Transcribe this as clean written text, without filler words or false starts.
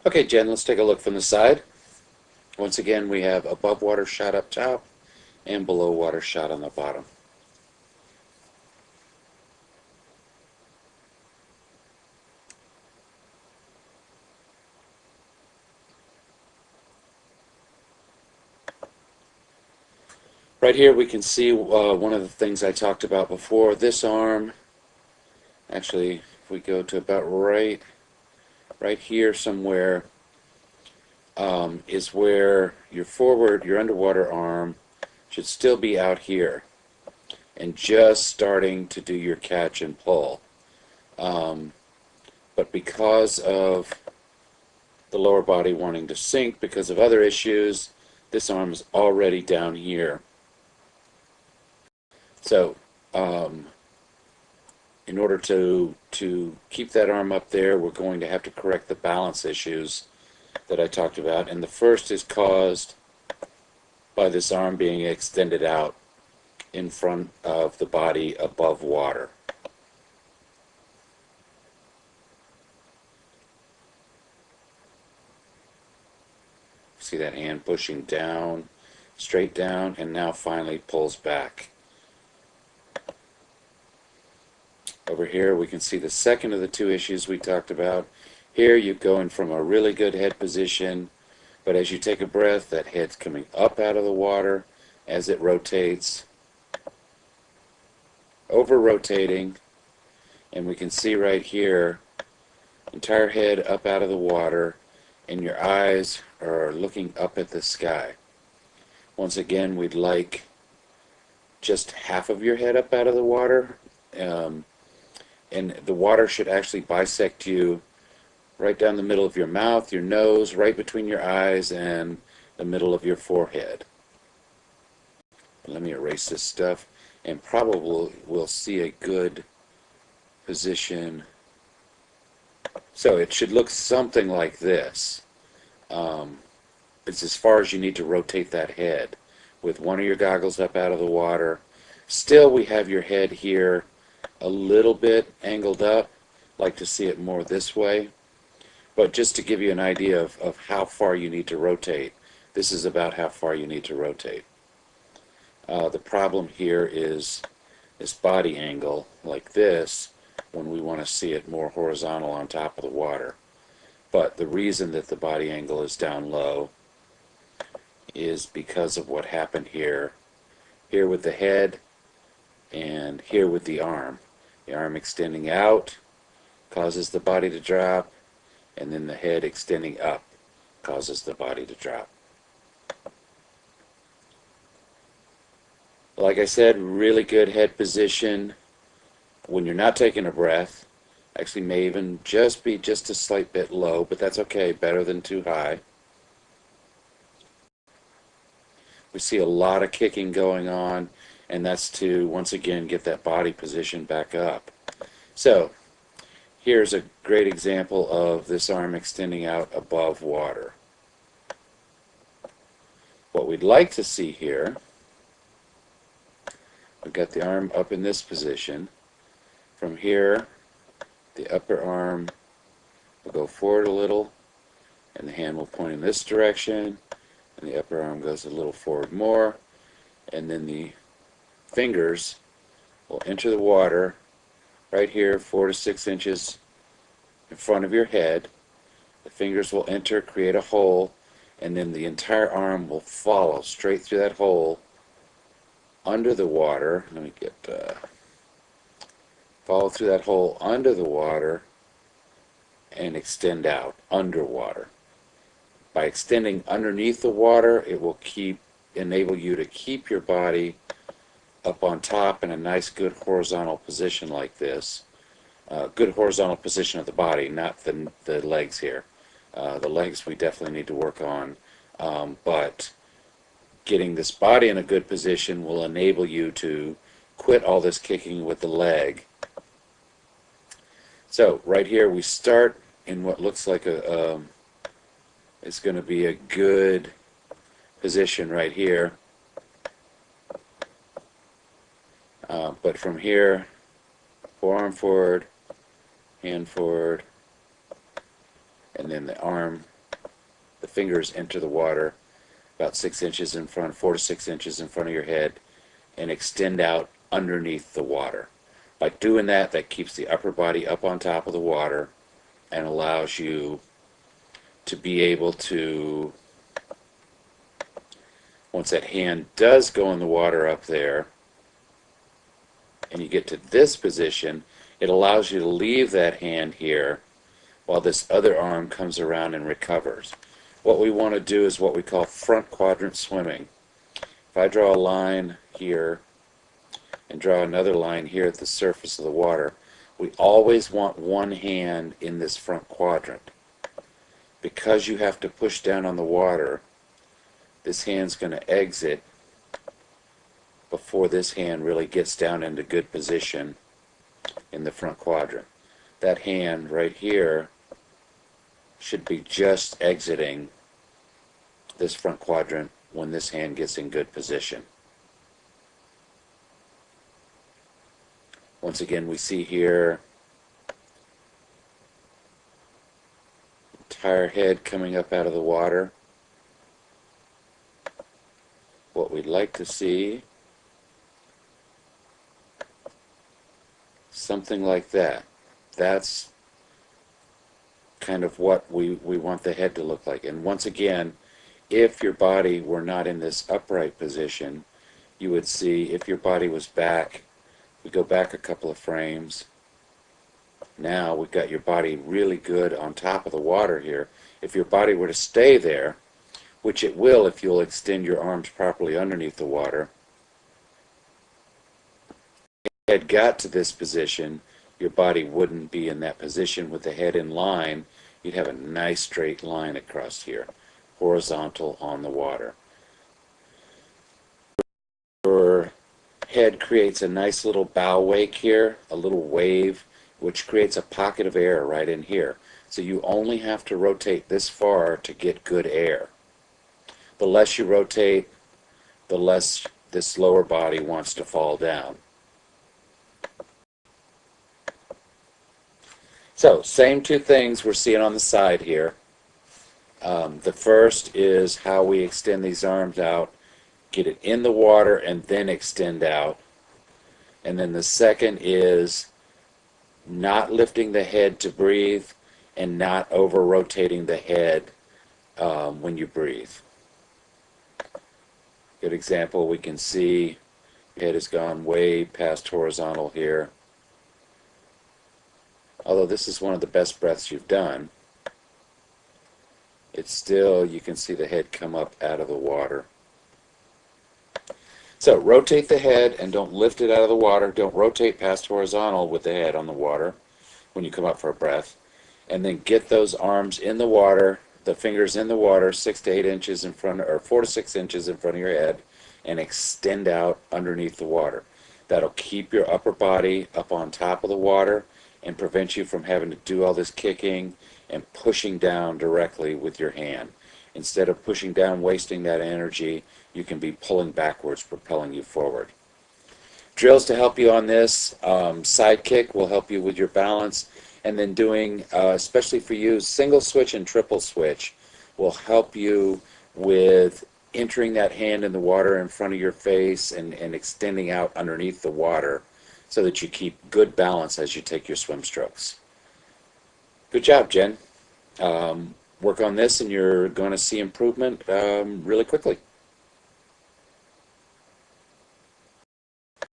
Okay, Jen, let's take a look from the side. Once again, we have above water shot up top and below water shot on the bottom. Right here we can see one of the things I talked about before. This arm, actually, if we go to about right here somewhere, is where your underwater arm should still be out here and just starting to do your catch and pull. But because of the lower body wanting to sink because of other issues, this arm is already down here. So in order to keep that arm up there, we're going to have to correct the balance issues that I talked about. And the first is caused by this arm being extended out in front of the body above water. See that hand pushing down, straight down, and now finally pulls back. Over here we can see the second of the two issues we talked about. Here you're going from a really good head position, but as you take a breath, that head's coming up out of the water as it rotates, over-rotating, and we can see right here, entire head up out of the water, and your eyes are looking up at the sky. Once again, we'd like just half of your head up out of the water, and the water should actually bisect you right down the middle of your mouth, your nose, right between your eyes, and the middle of your forehead. Let me erase this stuff, and probably we'll see a good position. So it should look something like this. It's as far as you need to rotate that head with one of your goggles up out of the water. Still, we have your head here a little bit angled up. Like to see it more this way. But just to give you an idea of how far you need to rotate, this is about how far you need to rotate. The problem here is this body angle, like this, when we want to see it more horizontal on top of the water. But the reason that the body angle is down low is because of what happened here. Here with the head, and here with the arm. The arm extending out causes the body to drop, and then the head extending up causes the body to drop. Like I said, really good head position when you're not taking a breath. Actually may even just be just a slight bit low, but that's okay, better than too high. We see a lot of kicking going on, and that's to once again get that body position back up. So here's a great example of this arm extending out above water. What we'd like to see here, we've got the arm up in this position. From here, the upper arm will go forward a little, and the hand will point in this direction, and the upper arm goes a little forward more, and then the fingers will enter the water right here, 4 to 6 inches in front of your head. The fingers will enter, create a hole, and then the entire arm will follow straight through that hole under the water. Let me get follow through that hole under the water and extend out underwater. By extending underneath the water, it will enable you to keep your body up on top in a nice good horizontal position like this. Good horizontal position of the body, not the legs here. The legs we definitely need to work on, but getting this body in a good position will enable you to quit all this kicking with the leg. So right here we start in what looks like it's going to be a good position right here. But from here, forearm forward, hand forward, and then the arm The fingers enter the water about 6 inches in front, 4 to 6 inches in front of your head, and extend out underneath the water. By doing that, that keeps the upper body up on top of the water and allows you to be able to, once that hand does go in the water up there, and you get to this position, it allows you to leave that hand here while this other arm comes around and recovers. What we want to do is what we call front quadrant swimming. If I draw a line here and draw another line here at the surface of the water, we always want one hand in this front quadrant. Because you have to push down on the water, this hand's going to exit before this hand really gets down into good position in the front quadrant. That hand right here should be just exiting this front quadrant when this hand gets in good position. Once again, we see here entire head coming up out of the water. What we'd like to see, something like that. That's kind of what we want the head to look like. And once again, if your body were not in this upright position, you would see, if your body was back, we go back a couple of frames. Now we've got your body really good on top of the water here. If your body were to stay there, which it will if you'll extend your arms properly underneath the water, if you had got to this position, your body wouldn't be in that position with the head in line. You'd have a nice straight line across here, horizontal on the water. Your head creates a nice little bow wake here, a little wave, which creates a pocket of air right in here. So you only have to rotate this far to get good air. The less you rotate, the less this lower body wants to fall down. So, same two things we're seeing on the side here. The first is how we extend these arms out, get it in the water, and then extend out. And then the second is not lifting the head to breathe and not over-rotating the head when you breathe. Good example, we can see the head has gone way past horizontal here. Although this is one of the best breaths you've done, it's still, you can see the head come up out of the water. So rotate the head and don't lift it out of the water. Don't rotate past horizontal with the head on the water when you come up for a breath. And then get those arms in the water, the fingers in the water, 6 to 8 inches in front, or 4 to 6 inches in front of your head, and extend out underneath the water. That'll keep your upper body up on top of the water and prevent you from having to do all this kicking and pushing down directly with your hand. Instead of pushing down, wasting that energy, you can be pulling backwards, propelling you forward. Drills to help you on this. Side kick will help you with your balance. And then doing, especially for you, single switch and triple switch will help you with entering that hand in the water in front of your face and extending out underneath the water so that you keep good balance as you take your swim strokes. Good job, Jen. Work on this and you're going to see improvement really quickly.